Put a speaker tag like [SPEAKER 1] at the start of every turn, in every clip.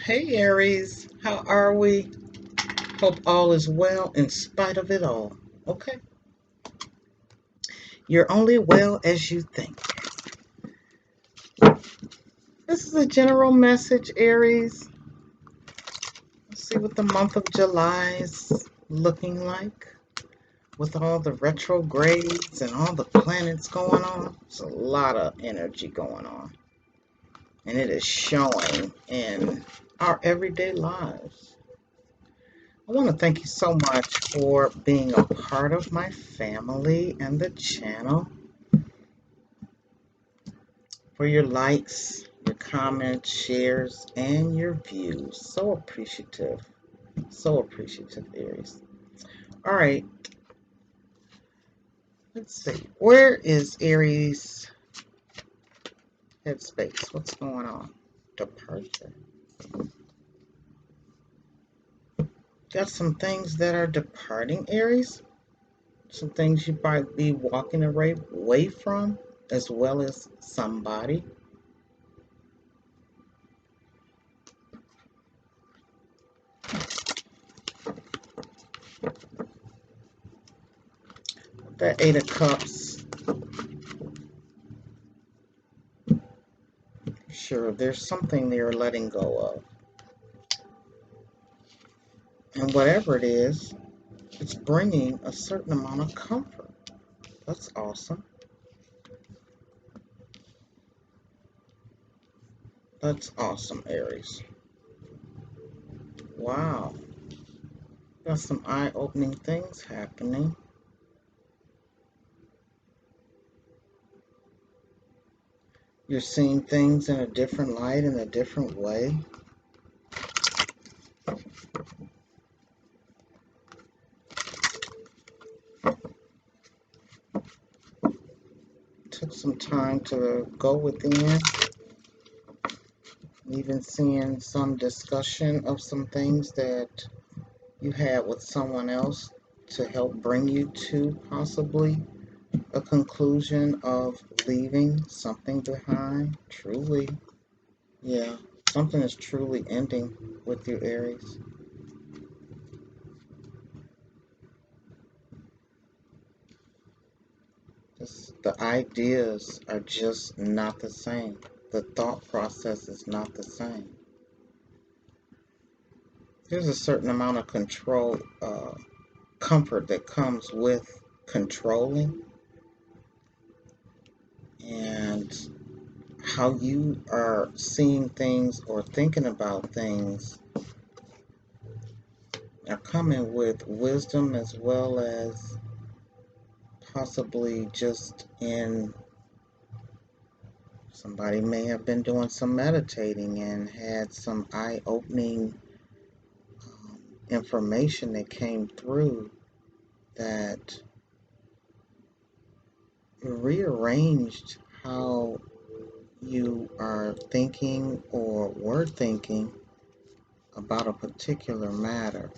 [SPEAKER 1] Hey Aries, how are we? Hope all is well in spite of it all. Okay. You're only well as you think. This is a general message, Aries. Let's see what the month of July is looking like with all the retrogrades and all the planets going on. There's a lot of energy going on, and it is showing in our everyday lives. I want to thank you so much for being a part of my family and the channel, for your likes, your comments, shares, and your views. So appreciative. So appreciative, Aries. All right. Let's see. Where is Aries headspace? What's going on? Departure. Got some things that are departing, Aries. Some things you might be walking away from, as well as somebody. That Eight of Cups. Sure, there's something they're letting go of. And whatever it is, it's bringing a certain amount of comfort. That's awesome. That's awesome, Aries. Wow. Got some eye-opening things happening. You're seeing things in a different light, in a different way. Took some time to go within. Even seeing some discussion of some things that you had with someone else to help bring you to possibly a conclusion of leaving something behind. Truly. Yeah. Something is truly ending with you, Aries. The ideas are just not the same. The thought process is not the same. There's a certain amount of control, comfort that comes with controlling, and how you are seeing things or thinking about things are coming with wisdom, as well as possibly just in somebody may have been doing some meditating and had some eye-opening information that came through that rearranged how you are thinking or were thinking about a particular matter.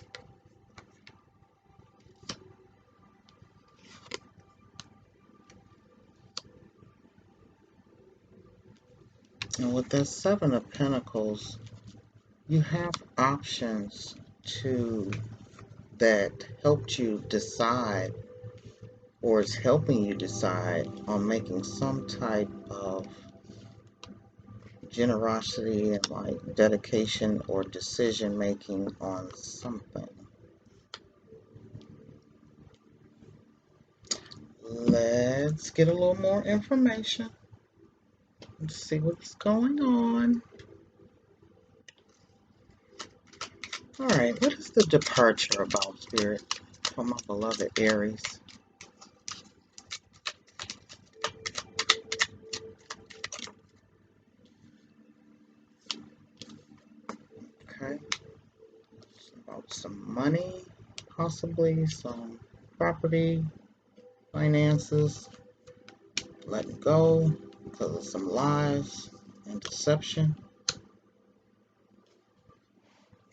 [SPEAKER 1] And with that Seven of Pentacles, you have options to that helped you decide, or is helping you decide on making some type of generosity and like dedication or decision making on something. Let's get a little more information. Let's see what's going on. All right, what is the departure about, Spirit, for my beloved Aries? Okay, it's about some money, possibly some property, finances, letting go because of some lies and deception.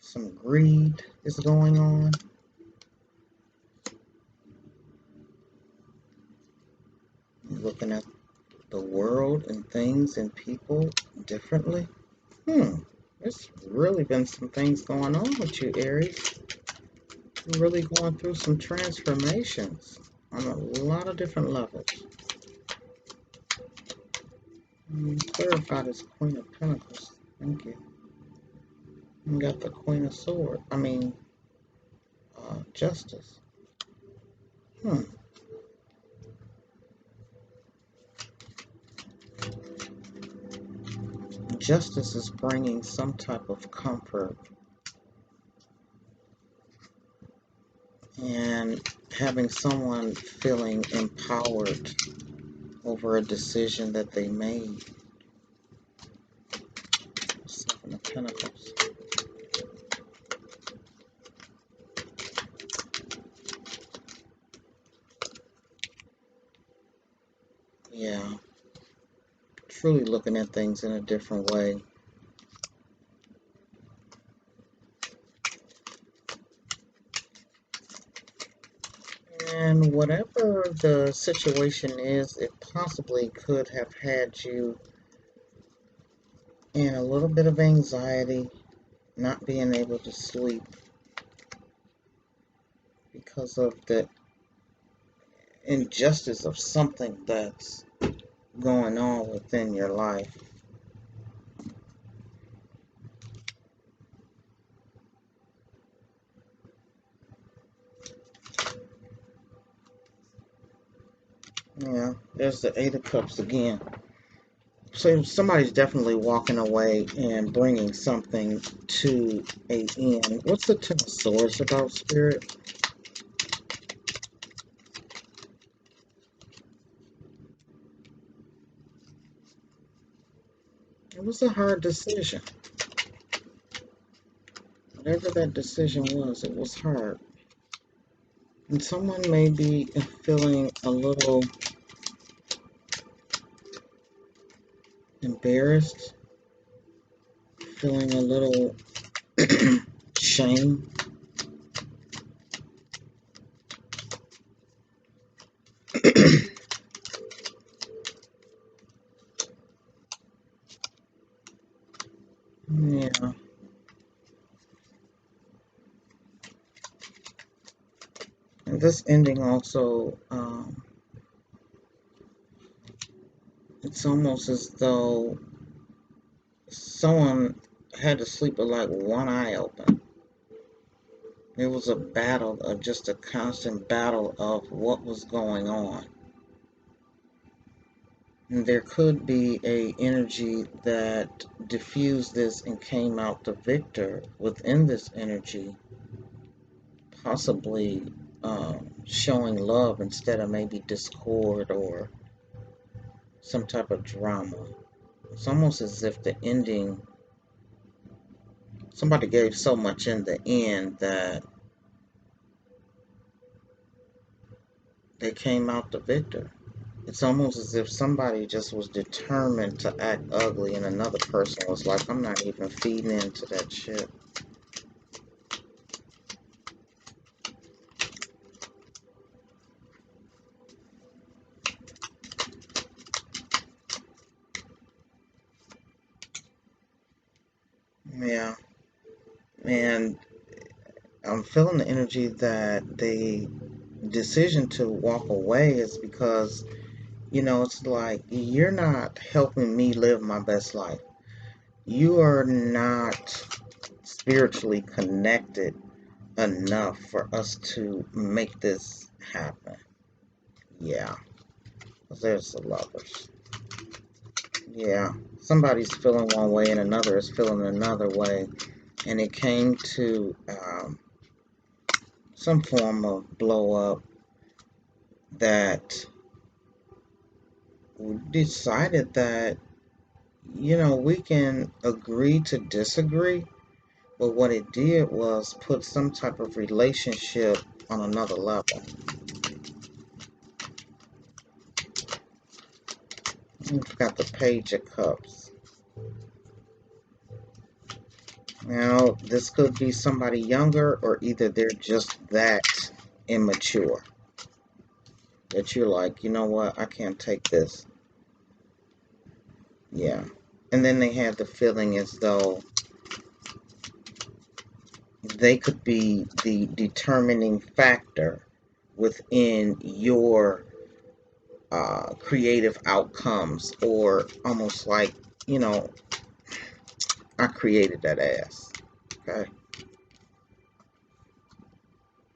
[SPEAKER 1] Some greed is going on. Looking at the world and things and people differently. There's There's really been some things going on with you, Aries. You're really going through some transformations on a lot of different levels. Clarify this Queen of Pentacles. Thank you. You got the Queen of Swords. Justice. Justice is bringing some type of comfort and having someone feeling empowered over a decision that they made. Seven of Pentacles. Yeah. Truly looking at things in a different way. And whatever the situation is, it possibly could have had you in a little bit of anxiety, not being able to sleep because of the injustice of something that's going on within your life. Yeah, there's the Eight of Cups again. So somebody's definitely walking away and bringing something to an end. What's the Ten of Swords about, Spirit? It was a hard decision. Whatever that decision was, it was hard. And someone may be feeling a little embarrassed, feeling a little shame. Yeah. And this ending also, it's almost as though someone had to sleep with like one eye open. It was a battle, just a constant battle of what was going on. And there could be a energy that diffused this and came out the victor within this energy, possibly showing love instead of maybe discord or some type of drama. It's almost as if the ending, somebody gave so much in the end that they came out the victor. It's almost as if somebody just was determined to act ugly and another person was like, I'm not even feeding into that shit. Yeah. And I'm feeling the energy that the decision to walk away is because, it's like you're not helping me live my best life. You are not spiritually connected enough for us to make this happen. Yeah, there's the Lovers. Yeah, somebody's feeling one way and another is feeling another way. And it came to some form of blow up that we decided that, we can agree to disagree, but what it did was put some type of relationship on another level. We've got the Page of Cups. Now, this could be somebody younger, or either they're just that immature that you're like, you know what, I can't take this. Yeah. And then they had the feeling as though they could be the determining factor within your creative outcomes, or almost like, you know, I created that ass. Okay.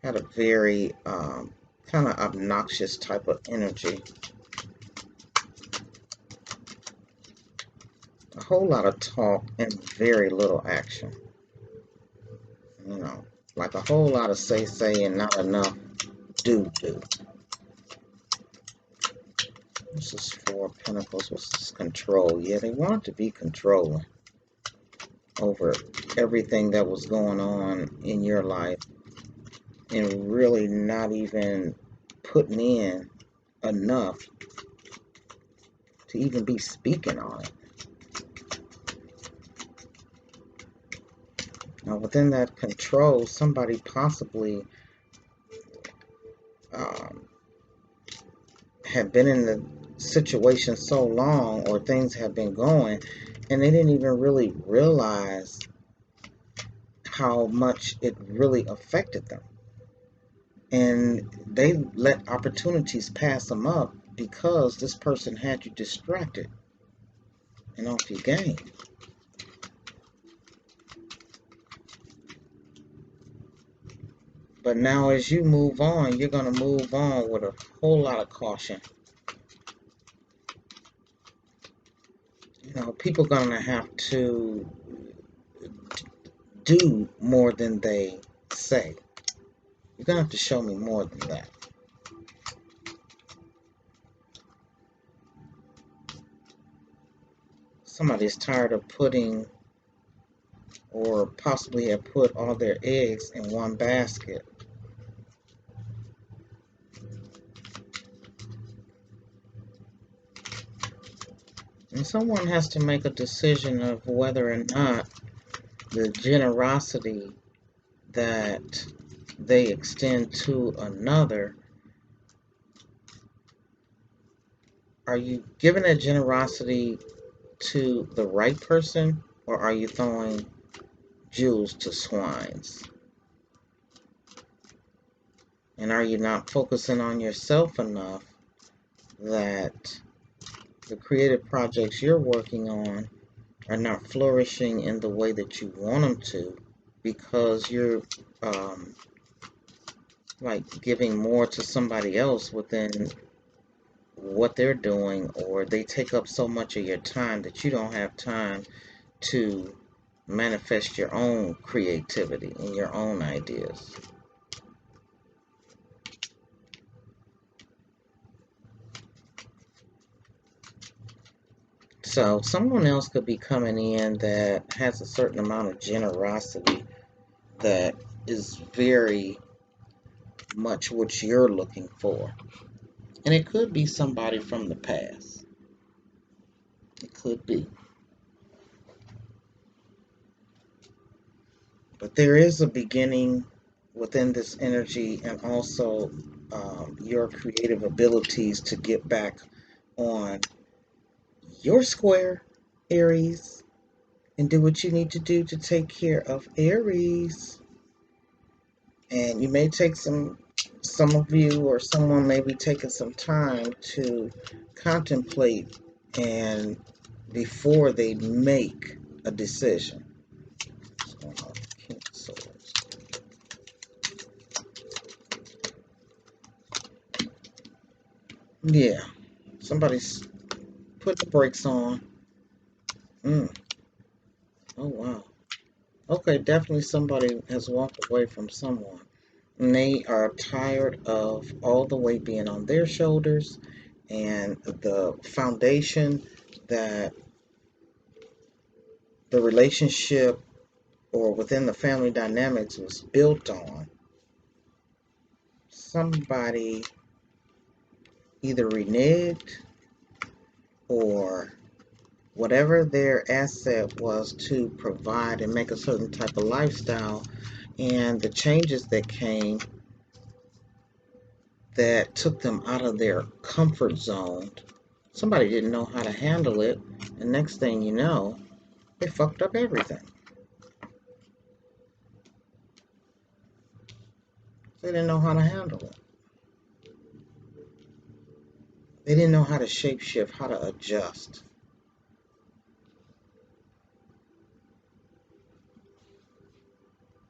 [SPEAKER 1] Had a very kind of obnoxious type of energy. A whole lot of talk and very little action. You know, like a whole lot of say and not enough do. This is Four of Pentacles. What's this? Control. Yeah, they wanted to be controlling over everything that was going on in your life, and really not even putting in enough to even be speaking on it. Now, within that control, somebody possibly um, had been in the situation so long, or things have been going, and they didn't even really realize how much it really affected them. And they let opportunities pass them up because this person had you distracted and off your game. But now, as you move on, you're going to move on with a whole lot of caution. You know, people are going to have to do more than they say. You're going to have to show me more than that. Somebody's tired of putting, or possibly have put all their eggs in one basket. And someone has to make a decision of whether or not the generosity that they extend to another, are you giving that generosity to the right person, or are you throwing jewels to swines? And are you not focusing on yourself enough that the creative projects you're working on are not flourishing in the way that you want them to, because you're like giving more to somebody else within what they're doing, or they take up so much of your time that you don't have time to manifest your own creativity and your own ideas. So someone else could be coming in that has a certain amount of generosity that is very much what you're looking for. And it could be somebody from the past. It could be. But there is a beginning within this energy, and also your creative abilities to get back on your square, Aries, and do what you need to do to take care of Aries. And you may take some of you, or someone may be taking some time to contemplate and before they make a decision. What's going on with King of Swords? Yeah, somebody's put the brakes on. Oh, wow. Okay, definitely somebody has walked away from someone. And they are tired of all the weight being on their shoulders, and the foundation that the relationship or within the family dynamics was built on. Somebody either reneged, or whatever their asset was to provide and make a certain type of lifestyle, and the changes that came that took them out of their comfort zone, somebody didn't know how to handle it, and next thing you know, they fucked up everything. They didn't know how to handle it. They didn't know how to shapeshift, how to adjust.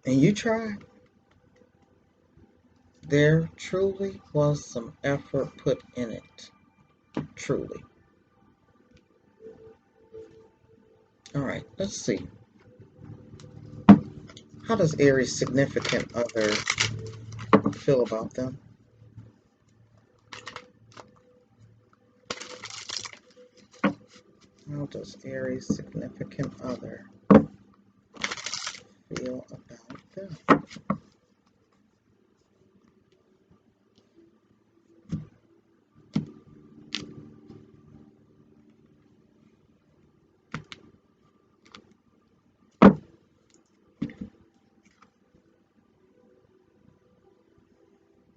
[SPEAKER 1] And you tried. There truly was some effort put in it. Truly. All right, let's see. How does Aries' significant other feel about them? How does Aries' significant other feel about them?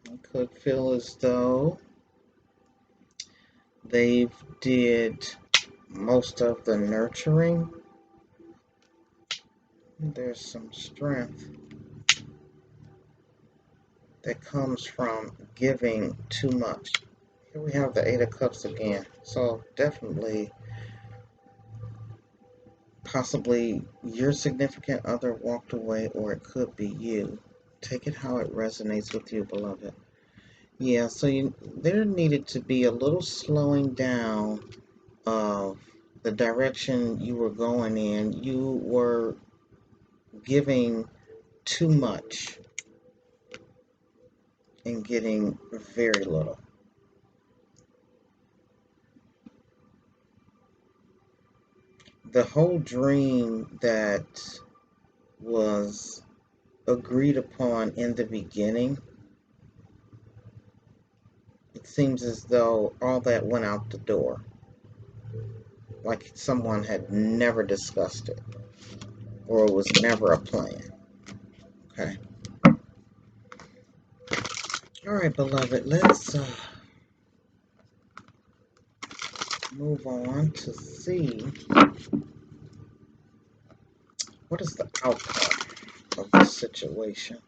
[SPEAKER 1] I could feel as though they've did most of the nurturing. There's some strength that comes from giving too much. Here we have the Eight of Cups again. So definitely, possibly your significant other walked away, or it could be you. Take it how it resonates with you, beloved. Yeah, so there needed to be a little slowing down of the direction you were going in. You were giving too much and getting very little. The whole dream that was agreed upon in the beginning, it seems as though all that went out the door. Like someone had never discussed it, or it was never a plan. Okay. All right, beloved, let's move on to see what is the outcome of this situation.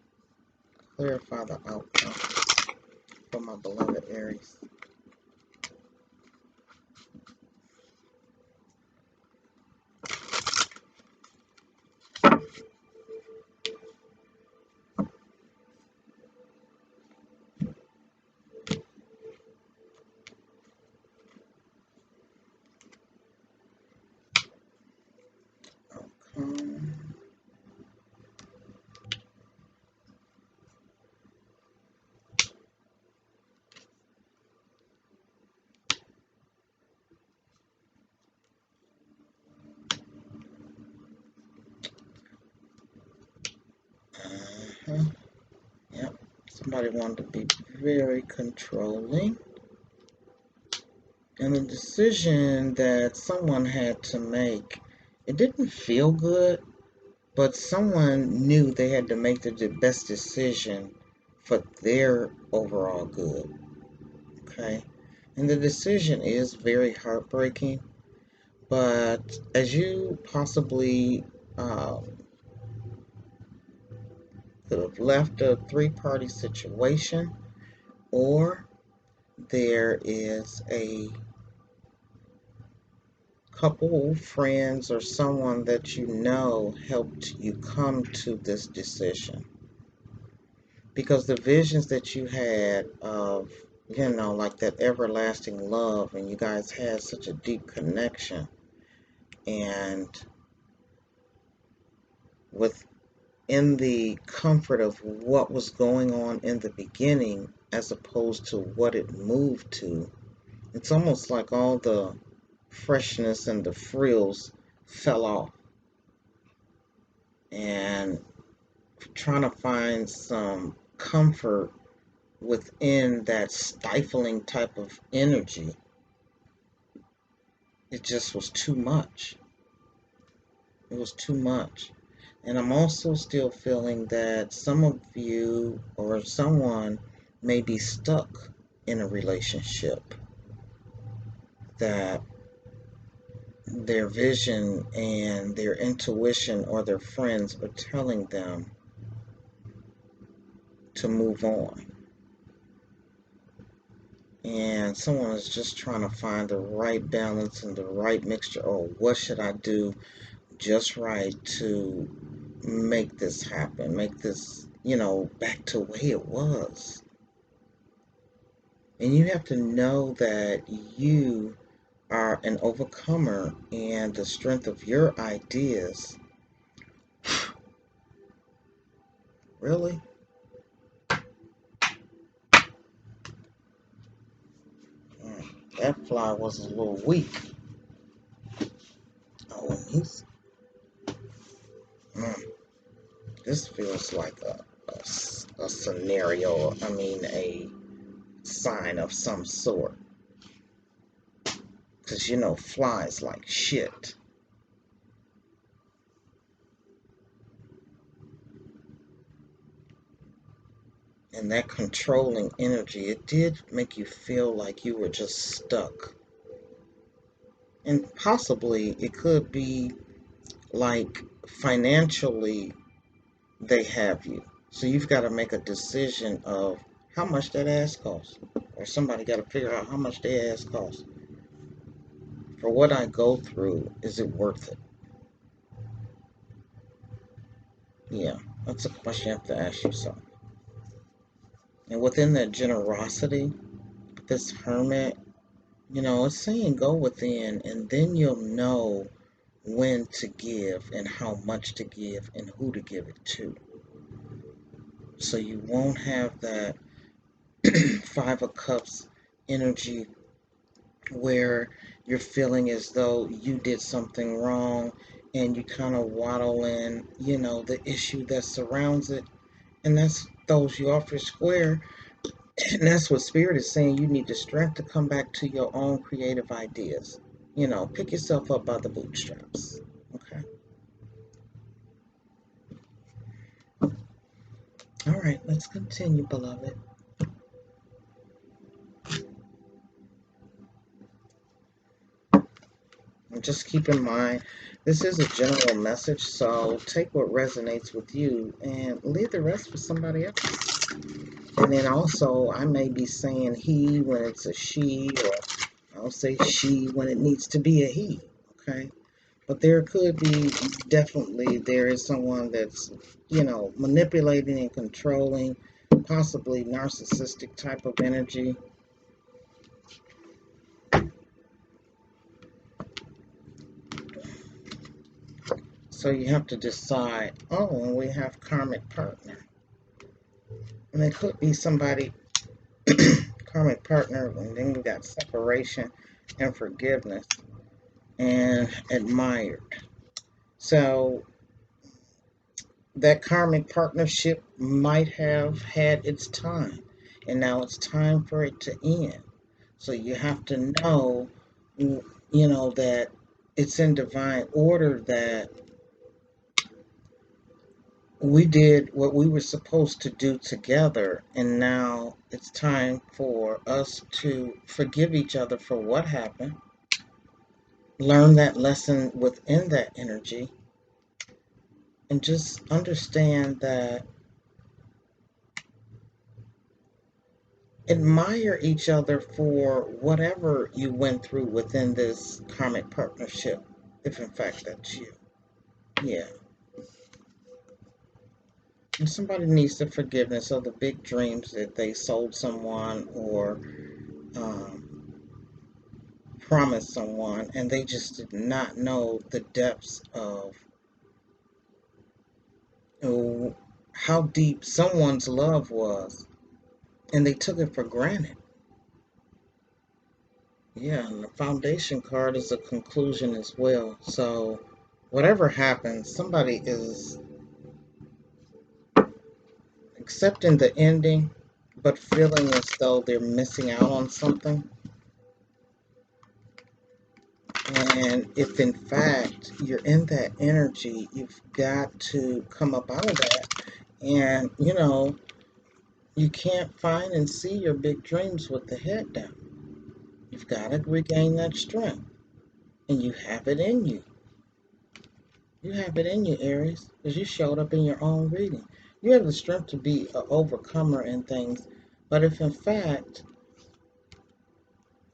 [SPEAKER 1] Clarify the outcome for my beloved Aries. Outcome. Uh-huh. Yep. Somebody wanted to be very controlling. And the decision that someone had to make, it didn't feel good, but someone knew they had to make the best decision for their overall good. Okay? And the decision is very heartbreaking, but as you possibly could have left a three-party situation, or there is a couple friends or someone that you know helped you come to this decision, because the visions that you had of, like that everlasting love, and you guys had such a deep connection, and within the comfort of what was going on in the beginning as opposed to what it moved to, it's almost like all the freshness and the frills fell off, and trying to find some comfort within that stifling type of energy, it just was too much. It was too much. And I'm also still feeling that some of you or someone may be stuck in a relationship that their vision and their intuition or their friends are telling them to move on. And someone is just trying to find the right balance and the right mixture. Oh, what should I do just right to make this happen? Make this, back to the way it was. And you have to know that you are an overcomer and the strength of your ideas. Really? That fly was a little weak. Oh, and mm, this feels like a scenario, a sign of some sort. Because, flies like shit. And that controlling energy, it did make you feel like you were just stuck. And possibly it could be like financially they have you. So you've got to make a decision of how much that ass costs. Or somebody got to figure out how much their ass costs. For what I go through, is it worth it? Yeah, that's a question you have to ask yourself. And within that generosity, this hermit, it's saying go within and then you'll know when to give and how much to give and who to give it to. So you won't have that Five of Cups energy where you're feeling as though you did something wrong and you kind of waddle in, the issue that surrounds it. And that's throws you off your square. And that's what Spirit is saying. You need the strength to come back to your own creative ideas. Pick yourself up by the bootstraps. Okay. All right, let's continue, beloved. And just keep in mind, this is a general message, so take what resonates with you and leave the rest for somebody else. And then also, I may be saying he when it's a she, or I'll say she when it needs to be a he. Okay. But there could be, definitely, there is someone that's, manipulating and controlling, possibly narcissistic type of energy. So you have to decide, oh, and we have karmic partner. And it could be somebody, karmic partner, and then we got separation and forgiveness and admired. So that karmic partnership might have had its time, and now it's time for it to end. So you have to know, that it's in divine order that we did what we were supposed to do together, and now it's time for us to forgive each other for what happened, learn that lesson within that energy, and just understand that admire each other for whatever you went through within this karmic partnership, if in fact that's you. Yeah. And somebody needs the forgiveness of the big dreams that they sold someone or um, promised someone, and they just did not know the depths of how deep someone's love was, and they took it for granted. Yeah, and the foundation card is a conclusion as well. So, whatever happens, somebody is accepting the ending, but feeling as though they're missing out on something. And if in fact you're in that energy, you've got to come up out of that. And, you can't find and see your big dreams with the head down. You've got to regain that strength. And you have it in you. You have it in you, Aries, because you showed up in your own reading. You have the strength to be an overcomer in things. But if in fact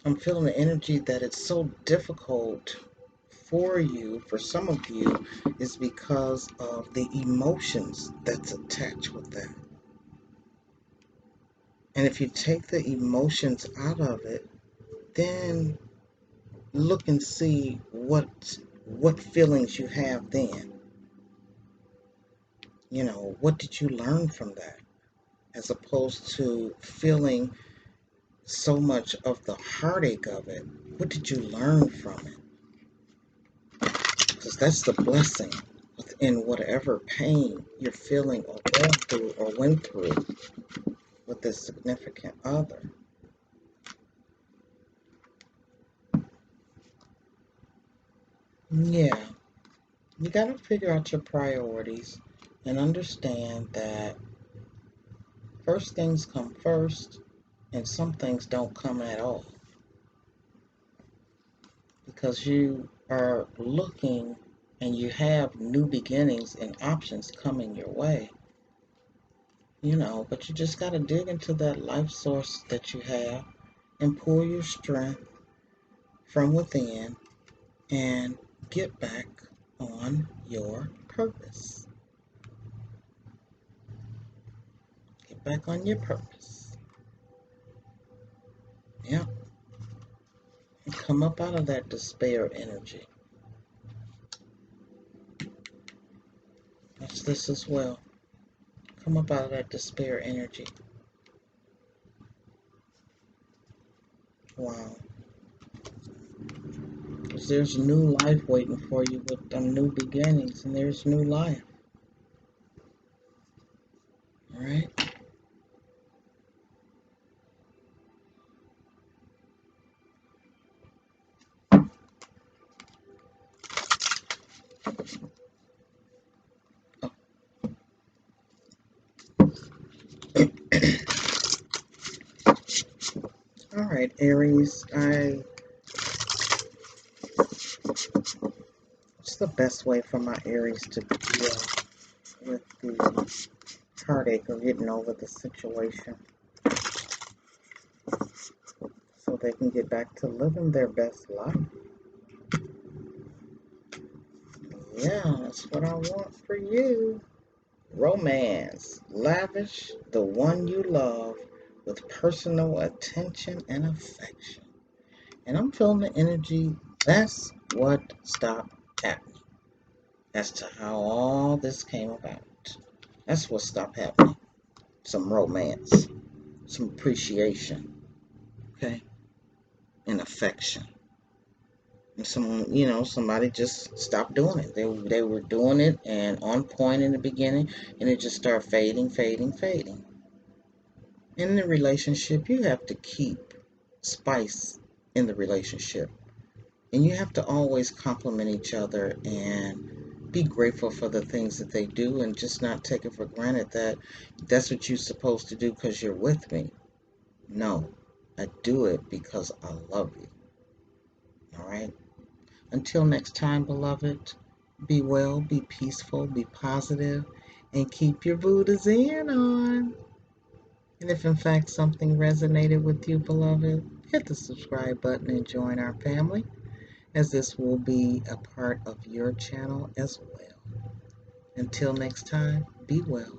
[SPEAKER 1] I'm feeling the energy that it's so difficult for you, for some of you, is because of the emotions that's attached with that. And if you take the emotions out of it, then look and see what feelings you have then. You know, what did you learn from that? As opposed to feeling so much of the heartache of it, what did you learn from it? Because that's the blessing within whatever pain you're feeling or going through or went through with this significant other. Yeah, you got to figure out your priorities and understand that first things come first and some things don't come at all because you are looking and you have new beginnings and options coming your way. You know, but you just got to dig into that life source that you have and pull your strength from within and get back on your purpose. Get back on your purpose. Yeah. And come up out of that despair energy. Watch this as well. Come up out of that despair energy. Wow. Because there's new life waiting for you with them new beginnings, and there's new life. All right? All right, Aries. What's the best way for my Aries to deal with the heartache of getting over the situation so they can get back to living their best life? Yeah, that's what I want for you. Romance. Lavish the one you love with personal attention and affection. And I'm feeling the energy. That's what stopped happening. As to how all this came about. That's what stopped happening. Some romance, some appreciation, okay, and affection. And somebody just stopped doing it. They were doing it and on point in the beginning, and it just started fading, fading, fading. In the relationship, you have to keep spice in the relationship. And you have to always compliment each other and be grateful for the things that they do and just not take it for granted that that's what you're supposed to do because you're with me. No, I do it because I love you. All right? Until next time, beloved, be well, be peaceful, be positive, and keep your Buddha Zen on. And if in fact something resonated with you, beloved, hit the subscribe button and join our family, as this will be a part of your channel as well. Until next time, be well.